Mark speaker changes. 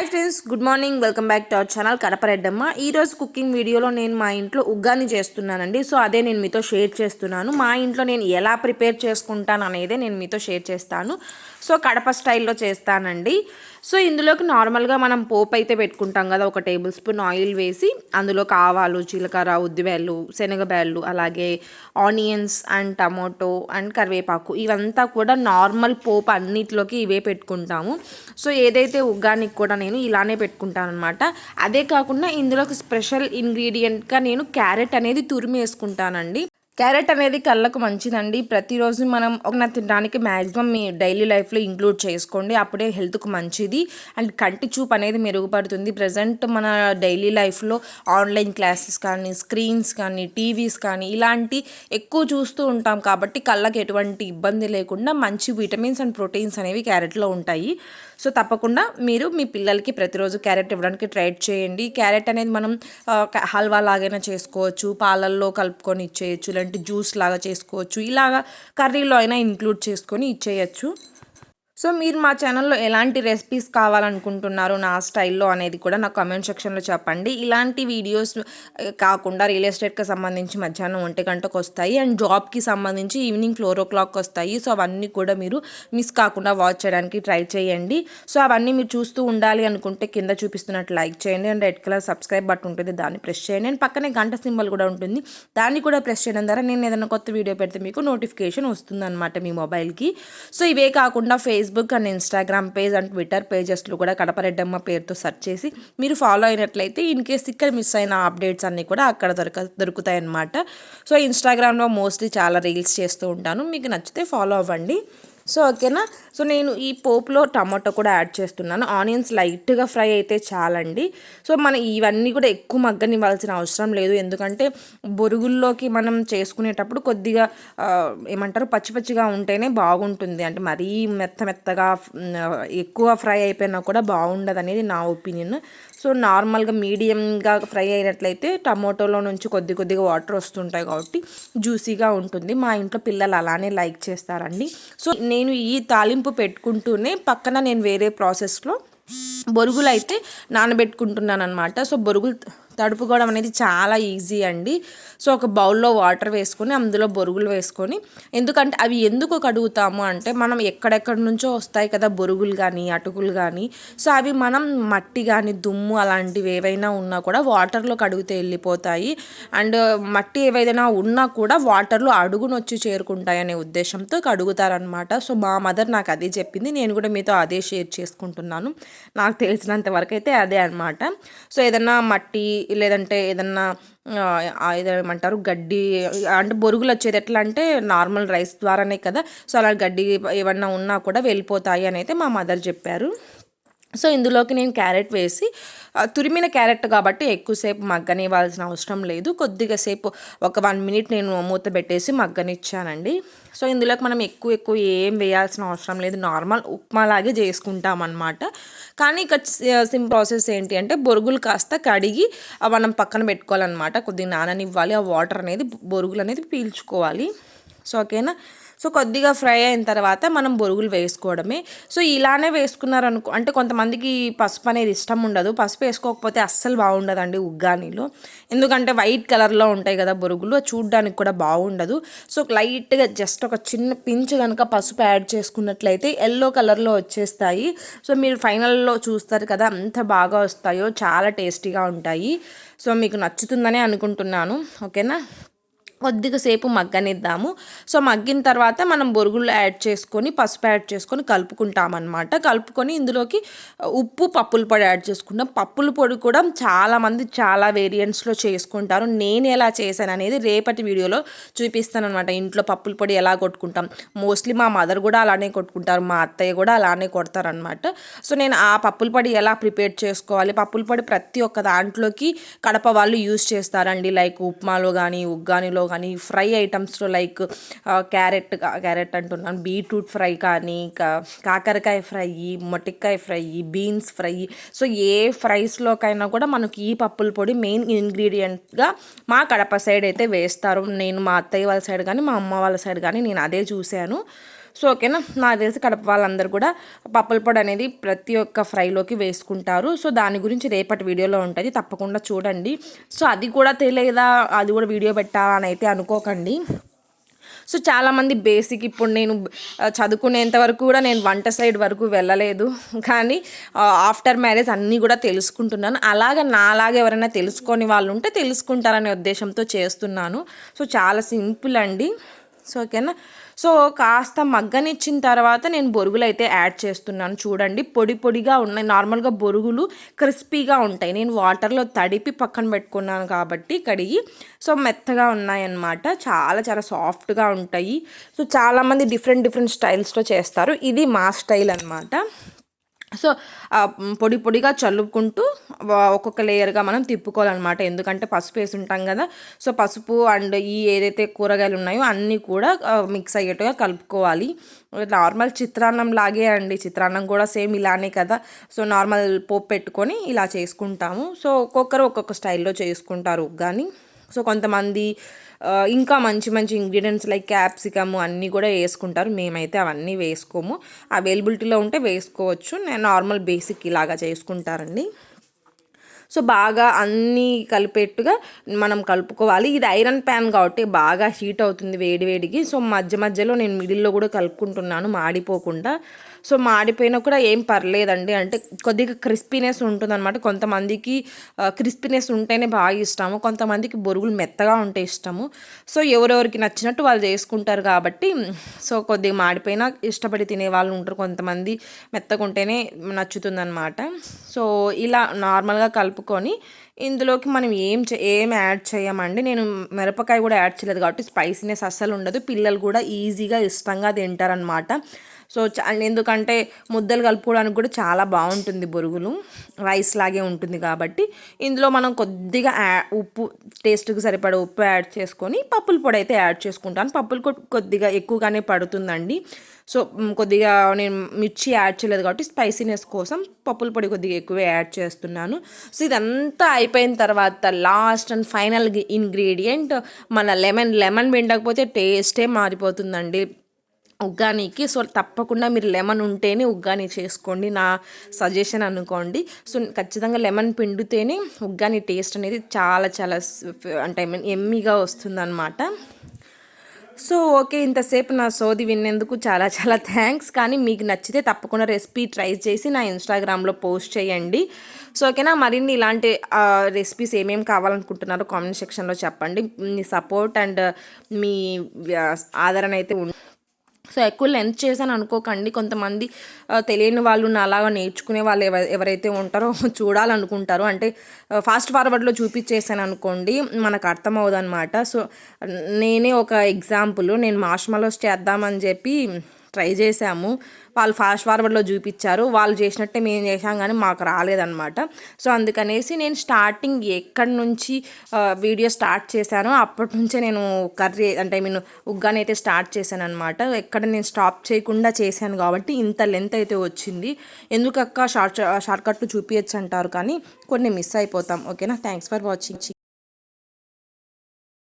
Speaker 1: Hi friends, good morning. Welcome back to our channel Kadapareddamma. ఈరోజు cooking వీడియోలో నేను మా ఇంట్లో ఉగ్గాని చేస్తున్నానండి. సో అదే నేను మీతో షేర్ చేస్తున్నాను. మా ఇంట్లో నేను ఎలా ప్రిపేర్ చేసుకుంటాను అనేదే నేను మీతో షేర్ చేస్తాను. సో కడప స్టైల్లో చేస్తానండి. సో ఇందులోకి నార్మల్గా మనం పోపు అయితే పెట్టుకుంటాం కదా, ఒక టేబుల్ స్పూన్ ఆయిల్ వేసి అందులో ఆవాలు, జీలకర్ర, ఉద్దిబేళ్ళు, శనగబేళ్ళు, అలాగే ఆనియన్స్ అండ్ టమోటో అండ్ కరివేపాకు, ఇవంతా కూడా నార్మల్ పోపు అన్నిటిలోకి ఇవే పెట్టుకుంటాము. సో ఏదైతే ఉగ్గానికి కూడా నేను ఇలానే పెట్టుకుంటాను అనమాట. అదే కాకుండా ఇందులోకి స్పెషల్ ఇంగ్రీడియంట్గా నేను క్యారెట్ అనేది తురిమి వేసుకుంటానండి. క్యారెట్ అనేది కళ్ళకు మంచిదండి. ప్రతిరోజు మనం ఒక తినడానికి మ్యాక్సిమం మీ డైలీ లైఫ్లో ఇంక్లూడ్ చేసుకోండి, అప్పుడే హెల్త్కు మంచిది అండ్ కంటి చూపు అనేది మెరుగుపడుతుంది. ప్రజెంట్ మన డైలీ లైఫ్లో ఆన్లైన్ క్లాసెస్ కానీ, స్క్రీన్స్ కానీ, టీవీస్ కానీ ఇలాంటి ఎక్కువ చూస్తూ ఉంటాం కాబట్టి కళ్ళకి ఎటువంటి ఇబ్బంది లేకుండా మంచి విటమిన్స్ అండ్ ప్రోటీన్స్ అనేవి క్యారెట్లో ఉంటాయి. సో తప్పకుండా మీరు మీ పిల్లలకి ప్రతిరోజు క్యారెట్ ఇవ్వడానికి ట్రై చేయండి. క్యారెట్ అనేది మనం హల్వా లాగైనా చేసుకోవచ్చు, పాలల్లో కలుపుకొని ఇచ్చేయచ్చు, లేదంటే జ్యూస్ లాగా చేసుకోవచ్చు, ఇలాగా కర్రీలో అయినా ఇంక్లూడ్ చేసుకొని ఇచ్చేయచ్చు. సో మీరు మా ఛానల్లో ఎలాంటి రెసిపీస్ కావాలనుకుంటున్నారు నా స్టైల్లో అనేది కూడా నాకు కామెంట్ సెక్షన్లో చెప్పండి. ఇలాంటి వీడియోస్ కాకుండా రియల్ ఎస్టేట్కి సంబంధించి మధ్యాహ్నం 1 గంటకు వస్తాయి అండ్ జాబ్కి సంబంధించి ఈవినింగ్ 4 o'clock వస్తాయి. సో అవన్నీ కూడా మీరు మిస్ కాకుండా వాచ్ చేయడానికి ట్రై చేయండి. సో అవన్నీ మీరు చూస్తూ ఉండాలి అనుకుంటే కింద చూపిస్తున్నట్టు లైక్ చేయండి and red colour subscribe button ఉంటుంది, దాన్ని ప్రెస్ చేయండి అండ్ పక్కనే గంట సింబల్ కూడా ఉంటుంది, దాన్ని కూడా ప్రెస్ చేయడం ద్వారా నేను ఏదైనా కొత్త వీడియో పెడితే మీకు నోటిఫికేషన్ వస్తుందన్నమాట మీ మొబైల్కి. సో ఇవే కాకుండా Facebook and Instagram page and Twitter పేజెస్లో కూడా కడపరెడ్డమ్మ పేరుతో సెర్చ్ చేసి మీరు ఫాలో అయినట్లయితే ఇన్ కేస్ ఇక్కడ మిస్ అయిన అప్డేట్స్ అన్నీ కూడా అక్కడ దొరుకుతాయి అన్నమాట. సో ఇన్స్టాగ్రామ్లో మోస్ట్లీ చాలా రీల్స్ చేస్తూ ఉంటాను, మీకు నచ్చితే ఫాలో అవ్వండి. సో ఓకేనా. సో నేను ఈ పోపులో టమాటో కూడా యాడ్ చేస్తున్నాను. ఆనియన్స్ లైట్గా ఫ్రై అయితే చాలండి. సో మనం ఇవన్నీ కూడా ఎక్కువ మగ్గనివ్వాల్సిన అవసరం లేదు, ఎందుకంటే బొరుగుల్లోకి మనం చేసుకునేటప్పుడు కొద్దిగా ఏమంటారు పచ్చి పచ్చిగా ఉంటేనే బాగుంటుంది. అంటే మరీ మెత్తగా ఎక్కువ ఫ్రై అయిపోయినా కూడా బాగుండదు అనేది నా ఒపీనియన్. సో నార్మల్గా మీడియంగా ఫ్రై అయినట్లయితే టమాటోలో నుంచి కొద్దిగా వాటర్ వస్తుంటాయి కాబట్టి జ్యూసీగా ఉంటుంది. మా ఇంట్లో పిల్లలు అలానే లైక్ చేస్తారండి. సో నేను ఈ తాలింపు పెట్టుకుంటూనే పక్కన నేను వేరే ప్రాసెస్లో బొరుగులు అయితే నానబెట్టుకుంటున్నాను అనమాట. సో బొరుగులు తడుపుకోవడం అనేది చాలా ఈజీ అండి. సో ఒక బౌల్లో వాటర్ వేసుకొని అందులో బొరుగులు వేసుకొని, ఎందుకంటే అవి ఎందుకు కడుగుతాము అంటే మనం ఎక్కడెక్కడి నుంచో వస్తాయి కదా బొరుగులు కానీ అటుకులు కానీ, సో అవి మనం మట్టి కానీ దుమ్ము అలాంటివి ఏవైనా ఉన్నా కూడా వాటర్లో కడిగితే వెళ్ళిపోతాయి అండ్ మట్టి ఏవైనా ఉన్నా కూడా వాటర్లో అడుగును వచ్చి చేరుకుంటాయి అనే ఉద్దేశంతో కడుగుతారనమాట. సో మా మదర్ నాకు అదే చెప్పింది, నేను కూడా మీతో అదే షేర్ చేసుకుంటున్నాను. నాకు తెలిసినంత వరకు అయితే అదే అనమాట. సో ఏదన్నా మట్టి లేదంటే ఏదన్నా ఏమంటారు గడ్డి అంటే బొరుగులు వచ్చేది ఎట్లా అంటే నార్మల్ రైస్ ద్వారానే కదా, సో అలా గడ్డి ఏమన్నా ఉన్నా కూడా వెళ్ళిపోతాయి అని అయితే మా మదర్ చెప్పారు. సో ఇందులోకి నేను క్యారెట్ వేసి, తురిమిన క్యారెట్ కాబట్టి ఎక్కువసేపు మగ్గనివ్వాల్సిన అవసరం లేదు, కొద్దిగా సేపు ఒక 1 minute నేను మూత పెట్టేసి మగ్గనిచ్చానండి. సో ఇందులోకి మనం ఎక్కువ ఏం వేయాల్సిన అవసరం లేదు, నార్మల్ ఉప్మా లాగే చేసుకుంటాం అనమాట. కానీ ఇక ప్రాసెస్ ఏంటి అంటే బొరుగులు కాస్త కడిగి మనం పక్కన పెట్టుకోవాలన్నమాట. కొద్దిగా నాననివ్వాలి, ఆ వాటర్ అనేది బొరుగులు అనేది పీల్చుకోవాలి. సో ఓకేనా. సో కొద్దిగా ఫ్రై అయిన తర్వాత మనం బొరుగులు వేసుకోవడమే. సో ఇలానే వేసుకున్నారనుకో, అంటే కొంతమందికి పసుపు అనేది ఇష్టం ఉండదు, పసుపు వేసుకోకపోతే అస్సలు బాగుండదండి ఉగ్గానీలో, ఎందుకంటే వైట్ కలర్లో ఉంటాయి కదా బొరుగులు, చూడడానికి కూడా బాగుండదు. సో లైట్గా జస్ట్ ఒక చిన్న పించ్ కనుక పసుపు యాడ్ చేసుకున్నట్లయితే ఎల్లో కలర్లో వచ్చేస్తాయి. సో మీరు ఫైనల్లో చూస్తారు కదా ఎంత బాగా వస్తాయో, చాలా టేస్టీగా ఉంటాయి. సో మీకు నచ్చుతుందనే అనుకుంటున్నాను. ఓకేనా. కొద్దిగా సేపు మగ్గనిద్దాము. సో మగ్గిన తర్వాత మనం బొరుగులు యాడ్ చేసుకొని పసుపు యాడ్ చేసుకొని కలుపుకుంటామన్నమాట. కలుపుకొని ఇందులోకి ఉప్పు, పప్పుల పొడి యాడ్ చేసుకుంటాం. పప్పుల పొడి కూడా చాలామంది చాలా వేరియంట్స్లో చేసుకుంటారు. నేను ఎలా చేశాను అనేది రేపటి వీడియోలో చూపిస్తాను అనమాట. ఇంట్లో పప్పుల పొడి ఎలా కొట్టుకుంటాం, మోస్ట్లీ మా మదర్ కూడా అలానే కొట్టుకుంటారు, మా అత్తయ్య కూడా అలానే కొడతారనమాట. సో నేను ఆ పప్పుల పొడి ఎలా ప్రిపేర్ చేసుకోవాలి, పప్పుల పొడి ప్రతి ఒక్క దాంట్లోకి కడప వాళ్ళు యూజ్ చేస్తారండి. లైక్ ఉప్మాలో కానీ ఉగ్గానిలో కానీ ఫ్రై ఐటమ్స్లో లైక్ క్యారెట్ అంటున్నాను, బీట్రూట్ ఫ్రై కానీ, కాకరకాయ ఫ్రై, మొటిక్కాయ ఫ్రై, బీన్స్ ఫ్రై, సో ఏ ఫ్రైస్లోకైనా కూడా మనకి ఈ పప్పుల పొడి మెయిన్ ఇంగ్రీడియంట్గా మా కడప సైడ్ అయితే వేస్తారు. నేను మా అత్తయ్య వాళ్ళ సైడ్ కానీ మా అమ్మ వాళ్ళ సైడ్ కానీ నేను అదే చూశాను. సో ఓకేనా, నాకు తెలిసి కడప వాళ్ళందరూ కూడా పప్పుల పొడి అనేది ప్రతి ఒక్క ఫ్రైలోకి వేసుకుంటారు. సో దాని గురించి రేపటి వీడియోలో ఉంటుంది, తప్పకుండా చూడండి. సో అది కూడా తెలియదా, అది కూడా వీడియో పెట్టాలని అయితే అనుకోకండి. సో చాలామంది బేసిక్, ఇప్పుడు నేను చదువుకునేంత వరకు కూడా నేను వంట సైడ్ వరకు వెళ్ళలేదు, కానీ ఆఫ్టర్ మ్యారేజ్ అన్నీ కూడా తెలుసుకుంటున్నాను. నాలాగా ఎవరైనా తెలుసుకొని వాళ్ళు ఉంటే తెలుసుకుంటారనే ఉద్దేశంతో చేస్తున్నాను. సో చాలా సింపుల్ అండి. సో ఓకేనా, సో కాస్త మగ్గనిచ్చిన తర్వాత నేను బొరుగులు అయితే యాడ్ చేస్తున్నాను. చూడండి, పొడి పొడిగా ఉన్నాయి. నార్మల్గా బొరుగులు క్రిస్పీగా ఉంటాయి. నేను వాటర్లో తడిపి పక్కన పెట్టుకున్నాను కాబట్టి కడిగి, సో మెత్తగా ఉన్నాయన్నమాట. చాలా చాలా సాఫ్ట్గా ఉంటాయి. సో చాలామంది డిఫరెంట్ స్టైల్స్లో చేస్తారు, ఇది మా స్టైల్ అనమాట. సో పొడి పొడిగా చల్లుకుంటూ ఒక్కొక్క లేయర్గా మనం తిప్పుకోవాలన్నమాట. ఎందుకంటే పసుపు వేసి ఉంటాం కదా, సో పసుపు అండ్ ఈ ఏదైతే కూరగాయలు ఉన్నాయో అన్నీ కూడా మిక్స్ అయ్యేట్టుగా కలుపుకోవాలి. నార్మల్ చిత్రాన్నం లాగే అండి, చిత్రాన్నం కూడా సేమ్ ఇలానే కదా. సో నార్మల్ పోపు పెట్టుకొని ఇలా చేసుకుంటాము. సో ఒక్కొక్కరు ఒక్కొక్క స్టైల్లో చేసుకుంటారు ఉగ్గాని. సో కొంతమంది ఇంకా మంచి ఇంగ్రీడియంట్స్ లైక్ క్యాప్సికమ్ అన్నీ కూడా వేసుకుంటారు. మేమైతే అవన్నీ వేసుకోము, అవైలబిలిటీలో ఉంటే వేసుకోవచ్చు. నేను నార్మల్ బేసిక్ ఇలాగా చేసుకుంటారండి. సో బాగా అన్నీ కలిపేట్టుగా మనం కలుపుకోవాలి. ఇది ఐరన్ ప్యాన్ కాబట్టి బాగా హీట్ అవుతుంది వేడివేడికి. సో మధ్యలో నేను మిడిల్లో కూడా కలుపుకుంటున్నాను మాడిపోకుండా. సో మాడిపోయినా కూడా ఏం పర్లేదండి, అంటే కొద్దిగా క్రిస్పీనెస్ ఉంటుంది అనమాట. కొంతమందికి క్రిస్పీనెస్ ఉంటేనే బాగా ఇష్టము, కొంతమందికి బొరుగులు మెత్తగా ఉంటే ఇష్టము. సో ఎవరెవరికి నచ్చినట్టు వాళ్ళు చేసుకుంటారు కాబట్టి, సో కొద్దిగా మాడిపోయినా ఇష్టపడి తినే వాళ్ళు ఉంటారు, కొంతమంది మెత్తగా ఉంటేనే నచ్చుతుందన్నమాట. సో ఇలా నార్మల్గా కలుపుకొని ఇందులోకి మనం ఏం యాడ్ చేయమండి. నేను మిరపకాయ కూడా యాడ్ చేయలేదు కాబట్టి స్పైసీనెస్ అస్సలు ఉండదు. పిల్లలు కూడా ఈజీగా ఇష్టంగా తింటారనమాట. సో ఎందుకంటే ముద్దలు కలుపుకోవడానికి కూడా చాలా బాగుంటుంది, బొరుగులు రైస్ లాగే ఉంటుంది కాబట్టి. ఇందులో మనం కొద్దిగా ఉప్పు, టేస్ట్కి సరిపడా ఉప్పు యాడ్ చేసుకొని పప్పుల పొడి అయితే యాడ్ చేసుకుంటాను. పప్పుల పొడి కొద్దిగా ఎక్కువగానే పడుతుందండి. సో కొద్దిగా నేను మిర్చి యాడ్ చేయలేదు కాబట్టి స్పైసీనెస్ కోసం పప్పుల పొడి కొద్దిగా ఎక్కువే యాడ్ చేస్తున్నాను. సో ఇదంతా అయిపోయిన తర్వాత లాస్ట్ అండ్ ఫైనల్ ఇంగ్రీడియంట్ మన లెమన్ పిండకపోతే టేస్టే మారిపోతుందండి ఉగ్గానీకి. సో తప్పకుండా మీరు లెమన్ ఉంటేనే ఉగ్గాని చేసుకోండి, నా సజెషన్ అనుకోండి. సో ఖచ్చితంగా లెమన్ పిండితేనే ఉగ్గాని టేస్ట్ అనేది చాలా చాలా అంటే ఎమ్మీగా వస్తుందన్నమాట. సో ఓకే, ఇంతసేపు నా సోది విన్నందుకు చాలా చాలా థ్యాంక్స్. కానీ మీకు నచ్చితే తప్పకుండా రెసిపీ ట్రై చేసి నా ఇన్స్టాగ్రామ్లో పోస్ట్ చేయండి. సో ఓకేనా, మరిన్ని ఇలాంటి రెసిపీస్ ఏమేమి కావాలనుకుంటున్నారో కామెంట్ సెక్షన్లో చెప్పండి. మీ సపోర్ట్ అండ్ మీ ఆదరణ అయితే సో ఎక్కువ లెంత్ చేశాను అనుకోకండి, కొంతమంది తెలియని వాళ్ళు అలాగా నేర్చుకునే వాళ్ళు ఎవరైతే ఉంటారో చూడాలనుకుంటారు, అంటే ఫాస్ట్ ఫార్వర్డ్లో చూపించేసాను అనుకోండి మనకు అర్థమవుదు అనమాట. సో నేనే ఒక ఎగ్జాంపుల్, నేను మార్ష్మలోస్ చేద్దామని చెప్పి ట్రై చేసాము, వాళ్ళు ఫాస్ట్ ఫార్వర్డ్లో చూపించారు, వాళ్ళు చేసినట్టే మేము చేసాం కానీ మాకు రాలేదన్నమాట. సో అందుకనేసి నేను స్టార్టింగ్ ఎక్కడి నుంచి వీడియో స్టార్ట్ చేశానో అప్పటి నుంచే నేను కర్రీ అంటే నేను ఉగ్గాని అయితే స్టార్ట్ చేశాను అనమాట. ఎక్కడ నేను స్టాప్ చేయకుండా చేశాను కాబట్టి ఇంత లెంత్ అయితే వచ్చింది. ఎందుకక్క షార్ట్ కట్లు చూపించచ్చు అంటారు కానీ కొన్ని మిస్ అయిపోతాం. ఓకేనా, థ్యాంక్స్ ఫర్ వాచింగ్.